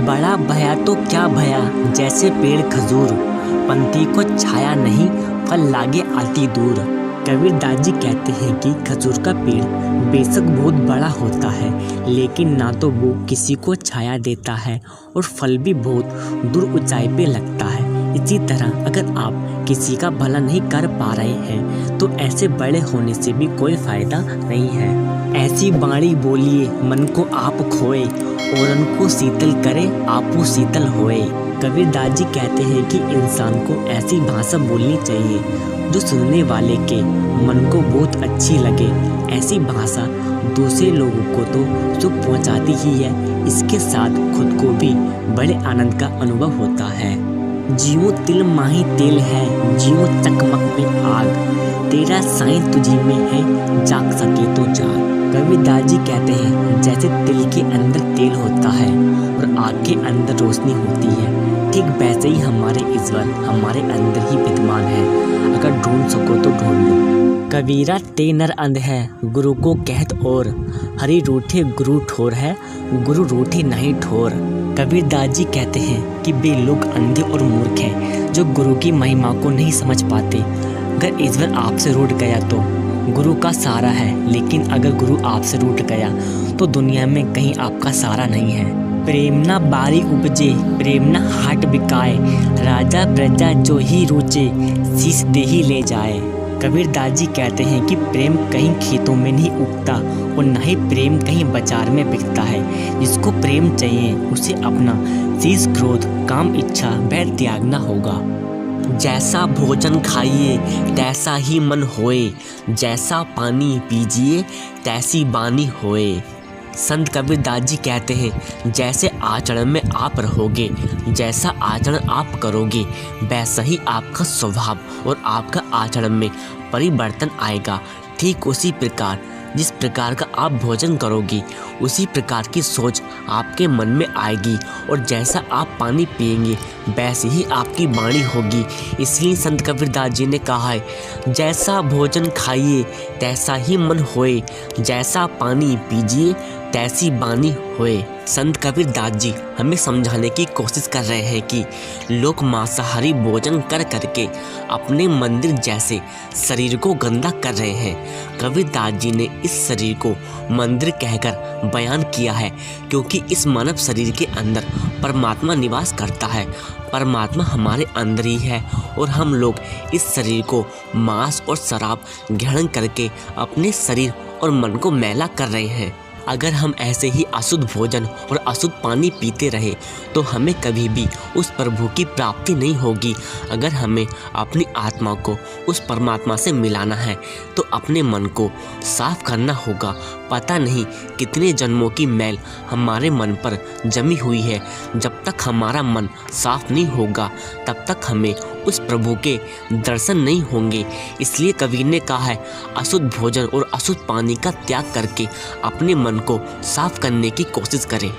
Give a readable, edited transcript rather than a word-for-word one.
बड़ा भया तो क्या भया, जैसे पेड़ खजूर, पंथी को छाया नहीं, फल लागे आती दूर। कबीरदास जी कहते हैं कि खजूर का पेड़ बेशक बहुत बड़ा होता है, लेकिन ना तो वो किसी को छाया देता है और फल भी बहुत दूर ऊंचाई पे लगता है। इसी तरह अगर आप किसी का भला नहीं कर पा रहे हैं तो ऐसे बड़े होने से भी कोई फायदा नहीं है। ऐसी बाणी बोलिए मन को आप खोए, औरन को शीतल करे आपू शीतल होए। कबीरदास जी कहते हैं कि इंसान को ऐसी भाषा बोलनी चाहिए जो सुनने वाले के मन को बहुत अच्छी लगे। ऐसी भाषा दूसरे लोगों को तो सुख पहुंचाती ही है, इसके साथ खुद को भी बड़े आनंद का अनुभव होता है। जियो तिल माही तेल है, जियो चकमक में आग, तेरा साईं तुझी में है, जाग सके तो जाग। कबीरदास जी कहते हैं जैसे तिल के अंदर तेल होता है और आग के अंदर रोशनी होती है, ठीक वैसे ही हमारे ईश्वर हमारे अंदर ही विद्यमान है। अगर ढूंढ सको तो ढूंढ लो। कबीरा ते नर अंध है, गुरु को कहत और, हरि रूठे गुरु ठोर है, गुरु रूठे नहीं ठोर। कबीरदास जी कहते हैं कि वे लोग अंधे और मूर्ख हैं जो गुरु की महिमा को नहीं समझ पाते। अगर ईश्वर आपसे रूठ गया तो गुरु का सहारा है, लेकिन अगर गुरु आपसे रूठ गया तो दुनिया में कहीं आपका सहारा नहीं है। प्रेम ना बारी उपजे, प्रेम ना हाट बिकाए, राजा प्रजा जो ही रुचे, शीश दे ही ले जाए। कबीरदास जी कहते हैं कि प्रेम कहीं खेतों में नहीं उगता और न ही प्रेम कहीं बाजार में बिकता है। जिसको प्रेम चाहिए उसे अपना शीश, क्रोध, काम, इच्छा वह त्यागना होगा। जैसा भोजन खाइए तैसा ही मन होए, जैसा पानी पीजिए तैसी बानी होए। संत कबीरदास जी कहते हैं जैसे आचरण में आप रहोगे, जैसा आचरण आप करोगे, वैसा ही आपका स्वभाव और आपका आचरण में परिवर्तन आएगा। ठीक उसी प्रकार जिस प्रकार का आप भोजन करोगे उसी प्रकार की सोच आपके मन में आएगी, और जैसा आप पानी पिएंगे वैसे ही आपकी वाणी होगी। इसलिए संत कबीरदास जी ने कहा है जैसा भोजन खाइए तैसा ही मन होए, जैसा पानी पीजिए तैसी बानी होए। संत कबीरदास जी हमें समझाने की कोशिश कर रहे हैं कि लोग मांसाहारी भोजन कर करके अपने मंदिर जैसे शरीर को गंदा कर रहे हैं। कबीरदास जी ने इस शरीर को मंदिर कहकर बयान किया है, क्योंकि इस मानव शरीर के अंदर परमात्मा निवास करता है। परमात्मा हमारे अंदर ही है और हम लोग इस शरीर को मांस और शराब ग्रहण करके अपने शरीर और मन को मैला कर रहे हैं। अगर हम ऐसे ही अशुद्ध भोजन और अशुद्ध पानी पीते रहे तो हमें कभी भी उस प्रभु की प्राप्ति नहीं होगी। अगर हमें अपनी आत्मा को उस परमात्मा से मिलाना है तो अपने मन को साफ करना होगा। पता नहीं कितने जन्मों की मैल हमारे मन पर जमी हुई है। जब तक हमारा मन साफ नहीं होगा तब तक हमें उस प्रभु के दर्शन नहीं होंगे। इसलिए कबीर ने कहा है अशुद्ध भोजन और अशुद्ध पानी का त्याग करके अपने मन को साफ करने की कोशिश करें।